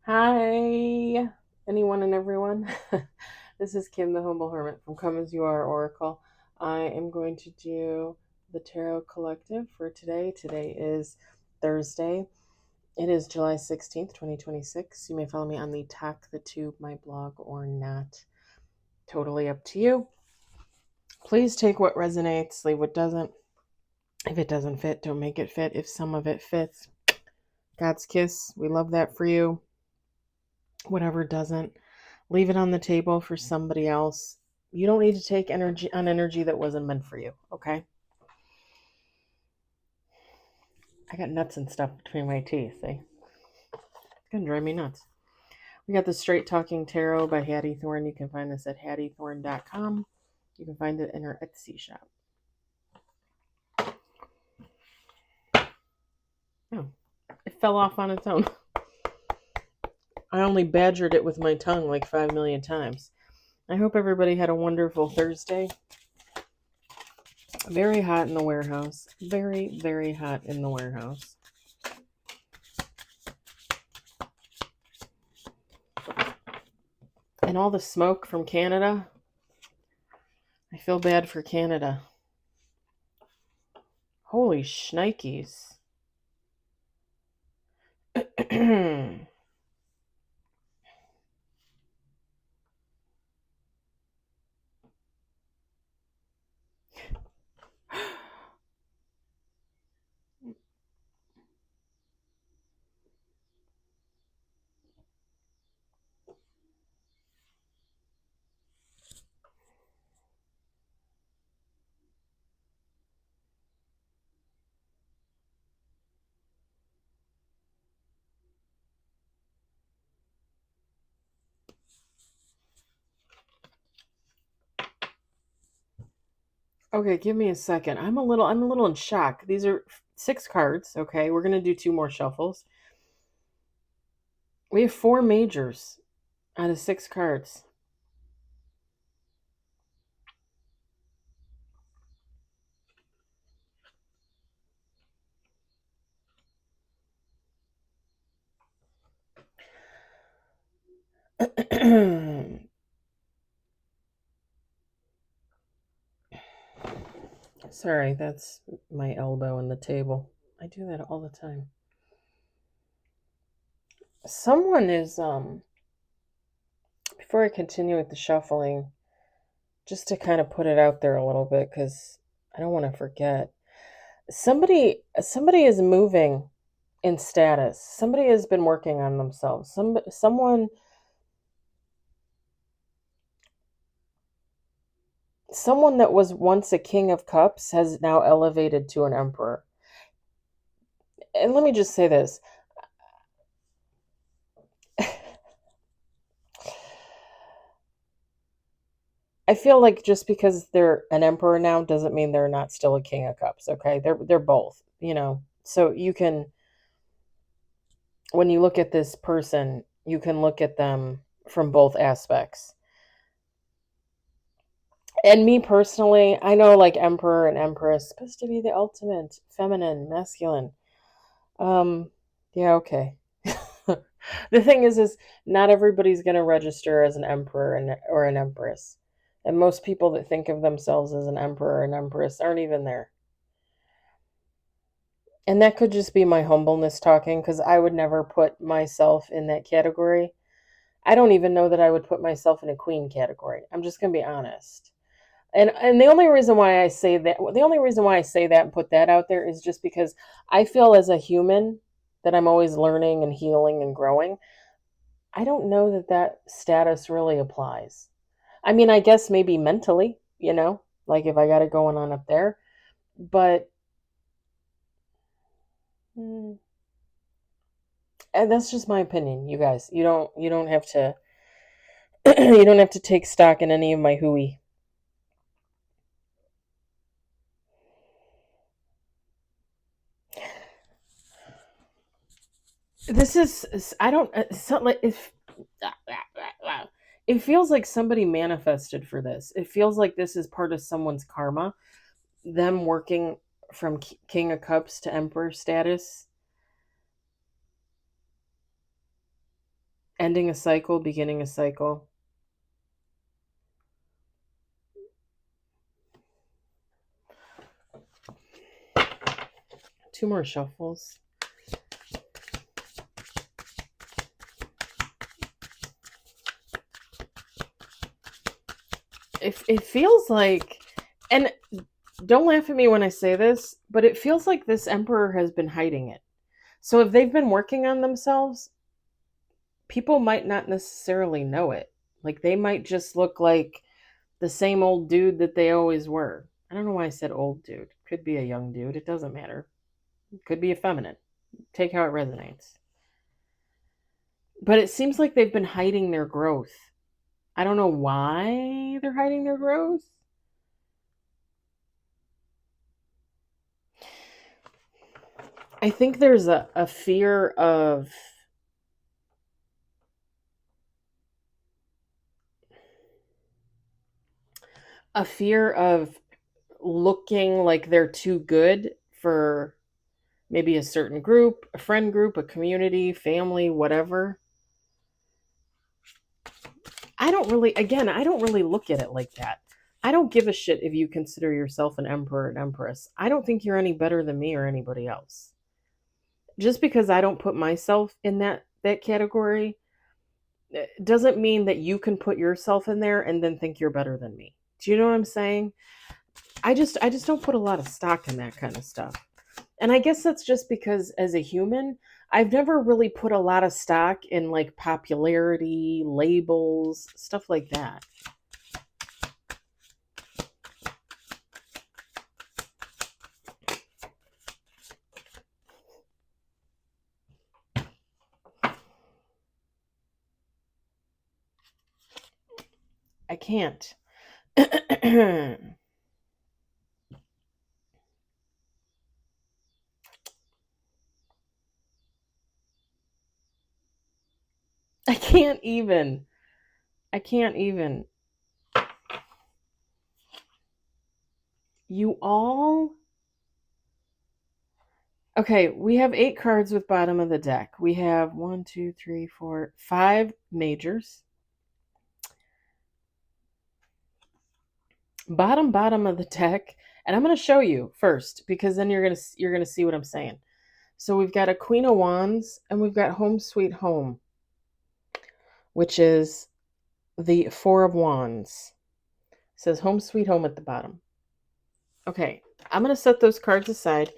Hi, anyone and everyone. This is Kim, the Humble Hermit from Come As You Are Oracle. I am going to do the Tarot Collective for today. Today is Thursday. It is July 16th, 2026. You may follow me on the Talk the Tube, my blog, or not. Totally up to you. Please take what resonates, leave what doesn't. If it doesn't fit, don't make it fit. If some of it fits, God's kiss. We love that for you. Whatever doesn't, leave it on the table for somebody else. You don't need to take energy that wasn't meant for you, okay? I got nuts and stuff between my teeth. It's gonna drive me nuts. We got the Straight Talking Tarot by Hattie Thorne. You can find this at hattiethorne.com. You can find it in her Etsy shop. Oh, it fell off on its own. I only badgered it with my tongue like 5 million times. I hope everybody had a wonderful Thursday. Very hot in the warehouse. Very, very hot in the warehouse. And all the smoke from Canada. I feel bad for Canada. Holy shnikes. Okay, give me a second. I'm a little in shock. These are 6 cards, okay? We're going to do 2 more shuffles. We have 4 majors out of 6 cards. Sorry, that's my elbow in the table. I do that all the time. Someone is before I continue with the shuffling, just to kind of put it out there a little bit cuz I don't want to forget. Somebody is moving in status. Somebody has been working on themselves. Someone that was once a king of cups has now elevated to an emperor. And let me just say this. I feel like just because they're an emperor now doesn't mean they're not still a king of cups, okay? They're both, you know. So you can, when you look at this person, you can look at them from both aspects. And me personally, I know like emperor and empress supposed to be the ultimate feminine, masculine. Yeah, okay. The thing is not everybody's going to register as an emperor or an empress. And most people that think of themselves as an emperor or an empress aren't even there. And that could just be my humbleness talking, because I would never put myself in that category. I don't even know that I would put myself in a queen category. I'm just going to be honest. And the only reason why I say that, and put that out there is just because I feel as a human that I'm always learning and healing and growing. I don't know that that status really applies. I mean, I guess maybe mentally, like if I got it going on up there, but and that's just my opinion, you guys. You don't have to you don't have to take stock in any of my hooey. This is I don't like if it feels like somebody manifested for this. It feels like this is part of someone's karma, them working from King of Cups to Emperor status. Ending a cycle, beginning a cycle. Two more shuffles. It feels like, and don't laugh at me when I say this, but it feels like this emperor has been hiding it. So if they've been working on themselves, people might not necessarily know it. Like they might just look like the same old dude that they always were. I don't know why I said old dude. Could be a young dude. It doesn't matter. Could be effeminate. Take how it resonates. But it seems like they've been hiding their growth. I don't know why they're hiding their growth. I think there's a fear of looking like they're too good for maybe a certain group, a friend group, a community, family, whatever. I don't really look at it like that. I don't give a shit if you consider yourself an emperor and empress. I don't think you're any better than me or anybody else. Just because I don't put myself in that category doesn't mean that you can put yourself in there and then think you're better than me. Do you know what I'm saying? I just don't put a lot of stock in that kind of stuff. And I guess that's just because as a human, I've never really put a lot of stock in like popularity, labels, stuff like that. I can't. I can't even. I can't even. You all. Okay, we have 8 cards with bottom of the deck. We have 1, 2, 3, 4, 5 majors. Bottom of the deck, and I'm going to show you first because then you're going to see what I'm saying. So we've got a Queen of Wands and we've got Home Sweet Home, which is the 4 of Wands. It says Home Sweet Home at the bottom. Okay, I'm going to set those cards aside.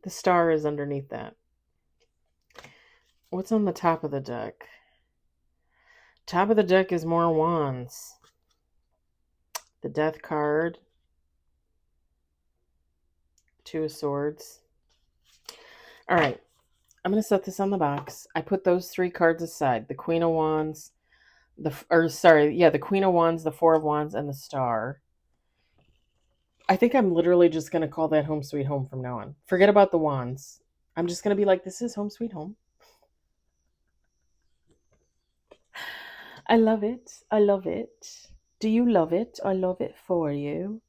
The star is underneath that. What's on the top of the deck? Top of the deck is more wands. The Death card. 2 of Swords. All right, I'm going to set this on the box. I put those 3 cards aside. The Queen of Wands, the Queen of Wands, the 4 of Wands, and the Star. I think I'm literally just going to call that Home Sweet Home from now on. Forget about the wands. I'm just going to be like, this is Home Sweet Home. I love it. I love it. Do you love it? I love it for you.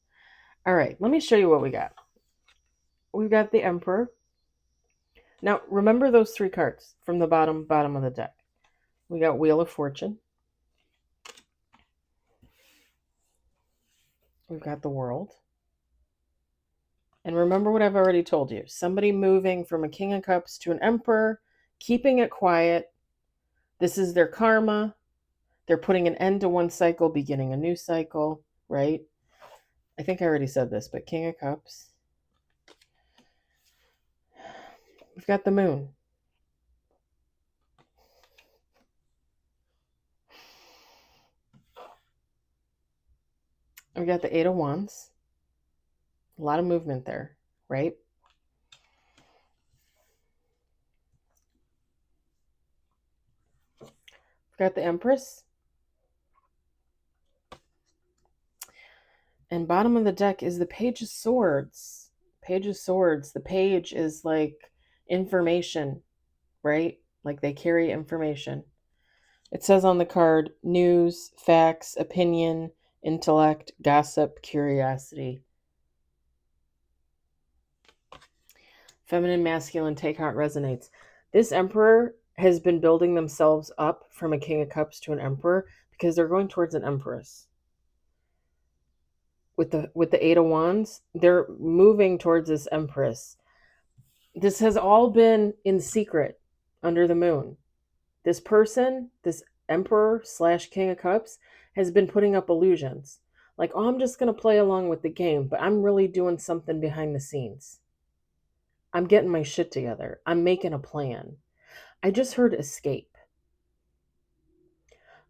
All right, let me show you what we got. We've got the Emperor. Now, remember those 3 cards from the bottom of the deck. We got Wheel of Fortune. We've got the World. And remember what I've already told you. Somebody moving from a King of Cups to an Emperor, keeping it quiet. This is their karma. They're putting an end to one cycle, beginning a new cycle, right? I think I already said this, but King of Cups. We've got the Moon. We got the 8 of Wands. A lot of movement there, right? We've got the Empress. And bottom of the deck is the Page of Swords. Page of Swords. The page is like information, right? Like they carry information. It says on the card, news, facts, opinion, intellect, gossip, curiosity. Feminine, masculine, take heart resonates. This emperor has been building themselves up from a King of Cups to an emperor because they're going towards an empress. With the Eight of Wands, they're moving towards this empress. This has all been in secret under the moon. This person, this emperor / King of Cups, has been putting up illusions. Like, oh, I'm just going to play along with the game, but I'm really doing something behind the scenes. I'm getting my shit together. I'm making a plan. I just heard escape.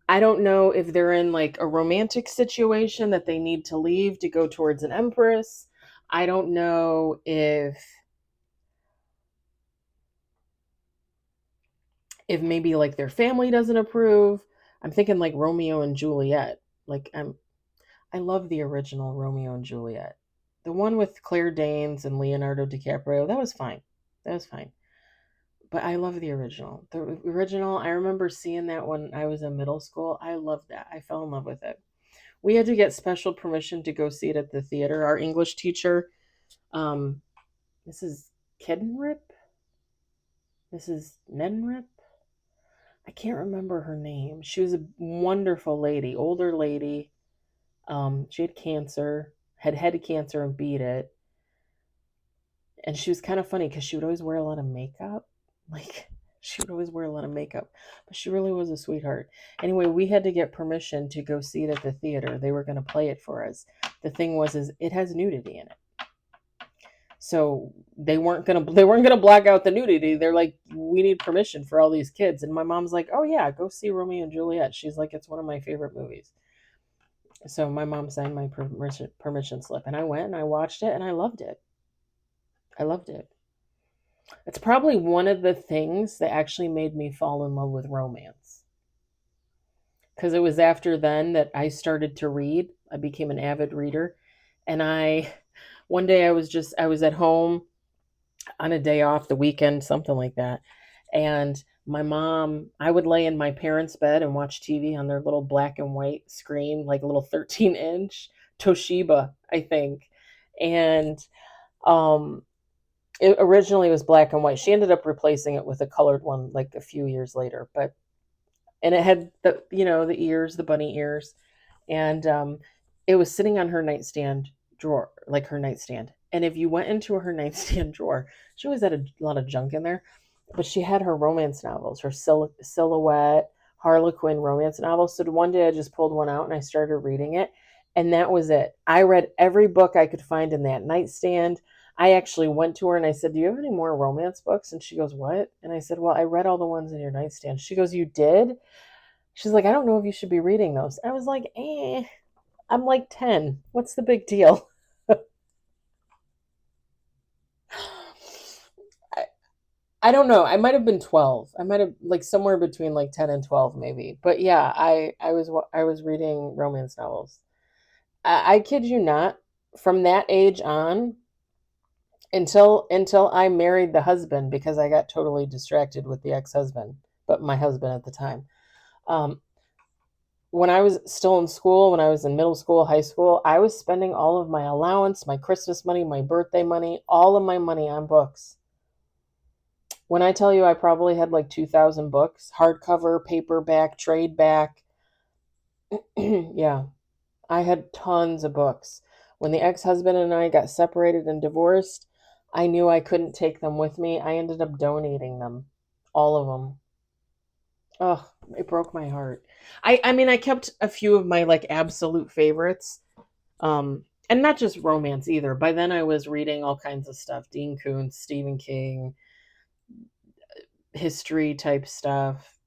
I don't know if they're in like a romantic situation that they need to leave to go towards an empress. I don't know if maybe like their family doesn't approve. I'm thinking like Romeo and Juliet. Like I love the original Romeo and Juliet. The one with Claire Danes and Leonardo DiCaprio, that was fine. That was fine. But I love the original. The original, I remember seeing that when I was in middle school. I loved that. I fell in love with it. We had to get special permission to go see it at the theater. Our English teacher, um, Mrs. Keddenrip, Mrs. Neddenrip, I can't remember her name. She was a wonderful lady, older lady. She had cancer, had cancer and beat it. And she was kind of funny because she would always wear a lot of makeup. Like, she would always wear a lot of makeup, but she really was a sweetheart. Anyway, we had to get permission to go see it at the theater. They were going to play it for us. The thing was, is it has nudity in it. So they weren't gonna block out the nudity. They're like, we need permission for all these kids. And my mom's like, oh yeah, go see Romeo and Juliet. She's like, it's one of my favorite movies. So my mom signed my permission slip, and I went and I watched it, and I loved it. I loved it. It's probably one of the things that actually made me fall in love with romance. Because it was after then that I started to read. I became an avid reader. And one day I was at home on a day off, the weekend, something like that. And my mom, I would lay in my parents' bed and watch TV on their little black and white screen, like a little 13-inch Toshiba, I think. And um, it originally was black and white. She ended up replacing it with a colored one like a few years later. And it had the ears, the bunny ears. And it was sitting on her nightstand drawer, like her nightstand. And if you went into her nightstand drawer, she always had a lot of junk in there, but she had her romance novels, her Silhouette, Harlequin romance novels. So one day I just pulled one out and I started reading it. And that was it. I read every book I could find in that nightstand. I actually went to her and I said, do you have any more romance books? And she goes, what? And I said, well, I read all the ones in your nightstand. She goes, you did? She's like, I don't know if you should be reading those. I was like, I'm like 10. What's the big deal? I, I don't know. I might have been 12. I might have like somewhere between like 10 and 12 maybe. But yeah, I was reading romance novels. I kid you not, from that age on until I married the husband because I got totally distracted with the ex-husband, but my husband at the time. Um, when I was still in school, when I was in middle school, high school, I was spending all of my allowance, my Christmas money, my birthday money, all of my money on books. When I tell you I probably had like 2,000 books, hardcover, paperback, trade back. Yeah, I had tons of books. When the ex-husband and I got separated and divorced, I knew I couldn't take them with me. I ended up donating them, all of them. Oh, it broke my heart. I mean, I kept a few of my like absolute favorites. And not just romance either. By then I was reading all kinds of stuff. Dean Koontz, Stephen King, history type stuff,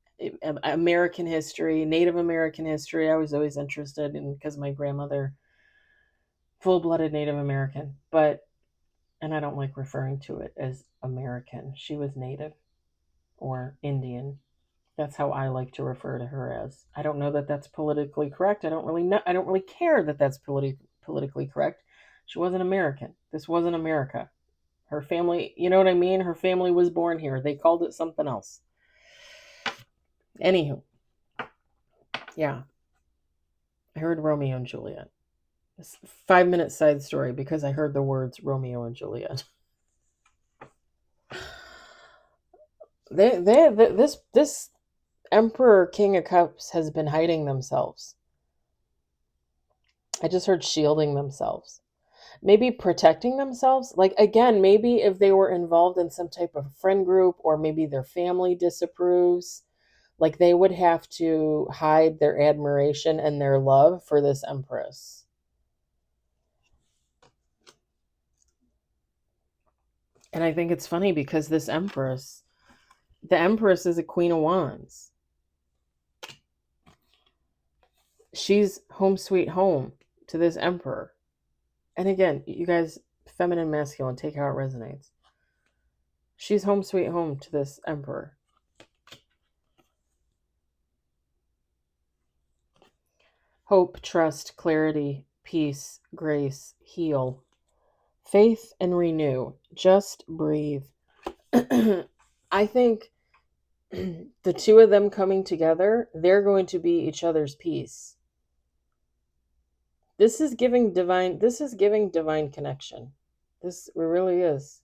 American history, Native American history. I was always interested in because my grandmother, full-blooded Native American, and I don't like referring to it as American. She was Native or Indian. That's how I like to refer to her as. I don't know that that's politically correct. I don't really know. I don't really care that that's politically correct. She wasn't American. This wasn't America. Her family, you know what I mean? Her family was born here. They called it something else. Anywho, yeah, I heard Romeo and Juliet. 5-minute side story because I heard the words Romeo and Juliet. This Emperor King of Cups has been hiding themselves. I just heard shielding themselves. Maybe protecting themselves. Like, again, maybe if they were involved in some type of friend group, or maybe their family disapproves, like they would have to hide their admiration and their love for this Empress. And I think it's funny because this Empress, the Empress is a Queen of Wands. She's home sweet home to this Emperor. And again, you guys, feminine, masculine, take how it resonates. She's home sweet home to this Emperor. Hope, trust, clarity, peace, grace, heal, faith, and renew. Just breathe. I think the two of them coming together, they're going to be each other's peace. This is giving divine connection. This really is.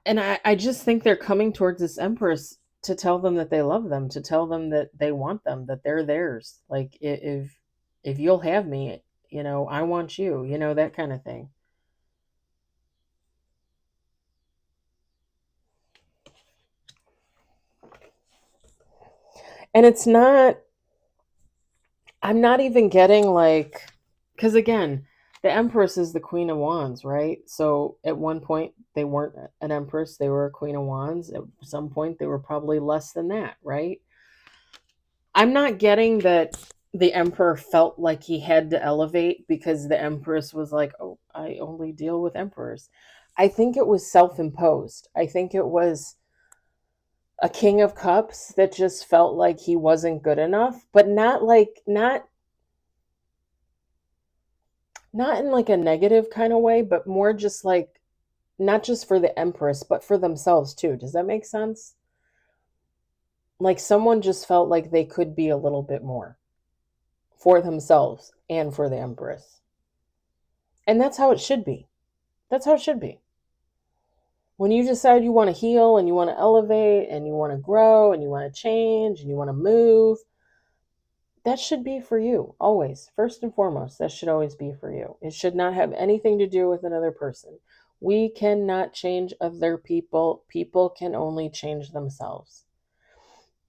And I just think they're coming towards this Empress to tell them that they love them, to tell them that they want them, that they're theirs. Like, if you'll have me, I want you, that kind of thing. And I'm not even getting like, because again, the Empress is the Queen of Wands, right? So at one point, they weren't an Empress, they were a Queen of Wands. At some point, they were probably less than that, right? I'm not getting that the Emperor felt like he had to elevate because the Empress was like, oh, I only deal with emperors. I think it was self imposed. I think it was a King of Cups that just felt like he wasn't good enough, but not in like a negative kind of way, but more just like, not just for the Empress, but for themselves too. Does that make sense? Like someone just felt like they could be a little bit more for themselves and for the Empress. And that's how it should be. That's how it should be. When you decide you want to heal and you want to elevate and you want to grow and you want to change and you want to move, that should be for you, always. First and foremost, that should always be for you. It should not have anything to do with another person. We cannot change other people. People can only change themselves.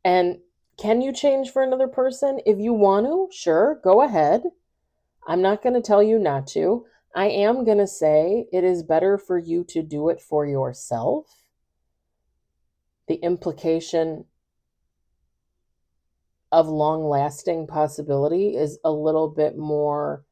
And can you change for another person? If you want to, sure, go ahead. I'm not going to tell you not to. I am going to say it is better for you to do it for yourself. The implication of long-lasting possibility is a little bit more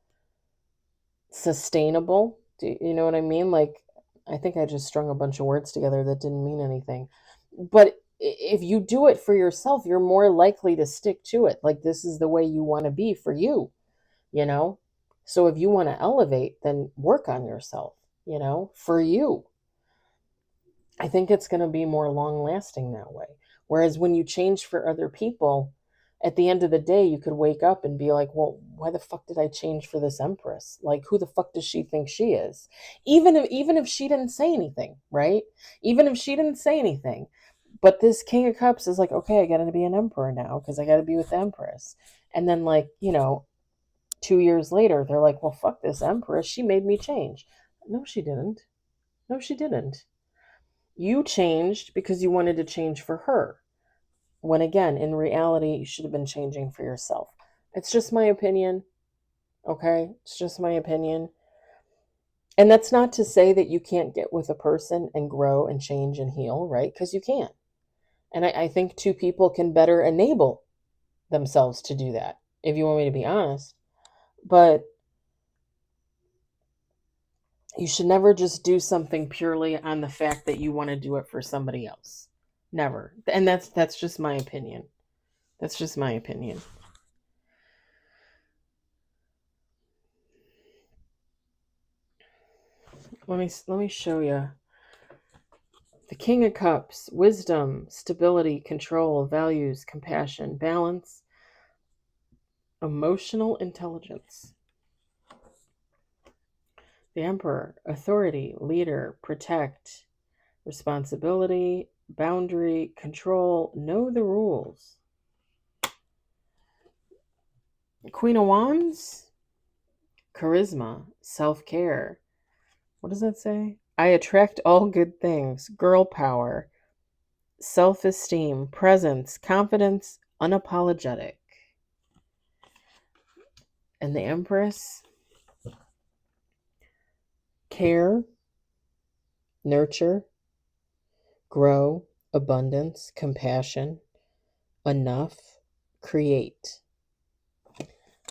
sustainable. Do you know what I mean? Like, I think I just strung a bunch of words together that didn't mean anything. But if you do it for yourself, you're more likely to stick to it. Like, this is the way you want to be for you, you know? So if you want to elevate, then work on yourself, for you. I think it's going to be more long lasting that way. Whereas when you change for other people, at the end of the day, you could wake up and be like, well, why the fuck did I change for this Empress? Like, who the fuck does she think she is? Even if she didn't say anything, right? Even if she didn't say anything. But this King of Cups is like, okay, I got to be an emperor now because I got to be with the Empress. And then, like, 2 years later, they're like, well, fuck this Empress. She made me change. No, she didn't. No, she didn't. You changed because you wanted to change for her. When again, in reality, you should have been changing for yourself. It's just my opinion. Okay? It's just my opinion. And that's not to say that you can't get with a person and grow and change and heal, right? Because you can. And I think two people can better enable themselves to do that, if you want me to be honest. But you should never just do something purely on the fact that you want to do it for somebody else. Never. And that's just my opinion. That's just my opinion. Let me show you. The King of Cups, wisdom, stability, control, values, compassion, balance, emotional intelligence. The Emperor, authority, leader, protect, responsibility, boundary, control, know the rules. Queen of Wands, charisma, self-care. What does that say? I attract all good things, girl power, self-esteem, presence, confidence, unapologetic. And the Empress, care, nurture, grow, abundance, compassion, enough, create.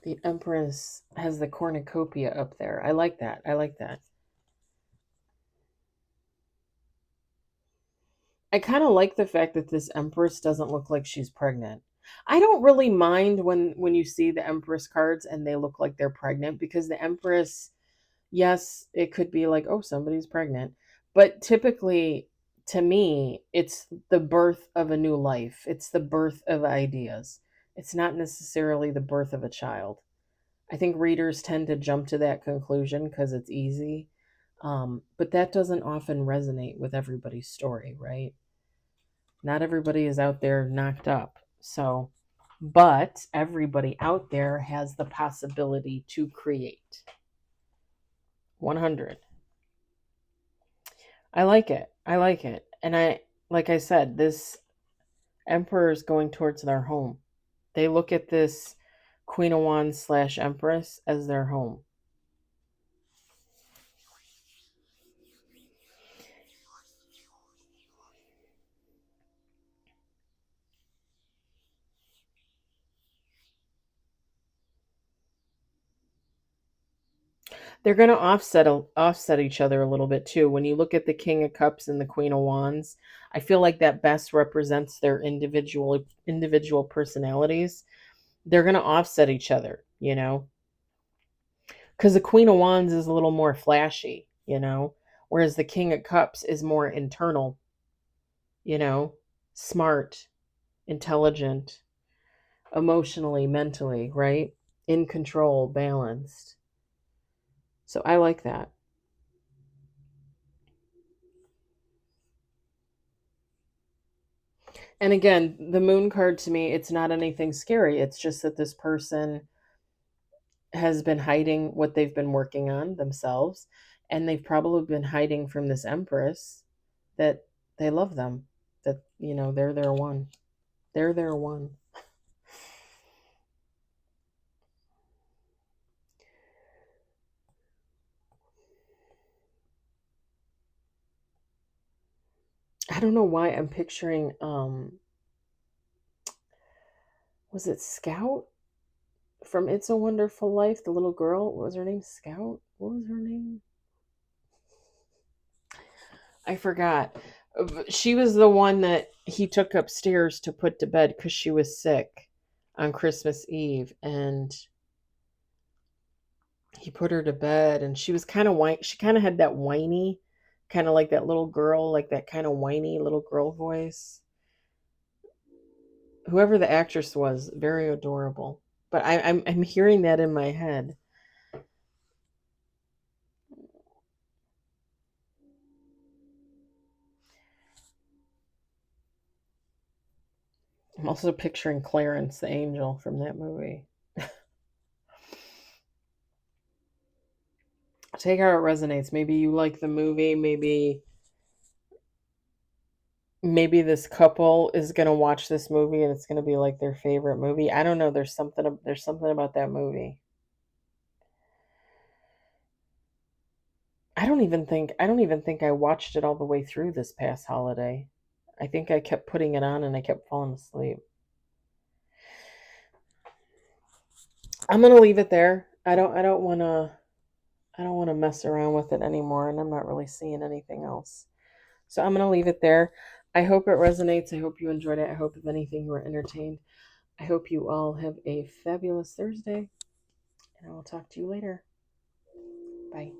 The Empress has the cornucopia up there. I like that. I like that. I kind of like the fact that this Empress doesn't look like she's pregnant. I don't really mind when you see the Empress cards and they look like they're pregnant, because the Empress, yes, it could be like, oh, somebody's pregnant, but typically to me, it's the birth of a new life. It's the birth of ideas. It's not necessarily the birth of a child. I think readers tend to jump to that conclusion because it's easy. But that doesn't often resonate with everybody's story, right? Not everybody is out there knocked up. So, but everybody out there has the possibility to create. 100. I like it. I like it. And like I said, this Emperor is going towards their home. They look at this Queen of Wands / Empress as their home. They're going to offset each other a little bit too. When you look at the King of Cups and the Queen of Wands, I feel like that best represents their individual personalities. They're going to offset each other, because the Queen of Wands is a little more flashy, whereas the King of Cups is more internal, smart, intelligent, emotionally, mentally, right? In control, balanced. So I like that. And again, the moon card to me, it's not anything scary. It's just that this person has been hiding what they've been working on themselves. And they've probably been hiding from this Empress that they love them, that, they're their one. They're their one. I don't know why I'm picturing, was it Scout from It's a Wonderful Life? The little girl, what was her name? Scout? What was her name? I forgot. She was the one that he took upstairs to put to bed because she was sick on Christmas Eve, and he put her to bed, and she was kind of whine. She kind of had that whiny, kind of like that little girl, like that kind of whiny little girl voice. Whoever the actress was, very adorable. But I'm hearing that in my head. I'm also picturing Clarence the angel from that movie. Take how it resonates. Maybe you like the movie. Maybe this couple is going to watch this movie and it's going to be like their favorite movie. I don't know. There's something about that movie. I don't even think I watched it all the way through this past holiday. I think I kept putting it on and I kept falling asleep. I'm going to leave it there. I don't want to mess around with it anymore, and I'm not really seeing anything else. So I'm going to leave it there. I hope it resonates. I hope you enjoyed it. I hope, if anything, you were entertained. I hope you all have a fabulous Thursday, and I will talk to you later. Bye.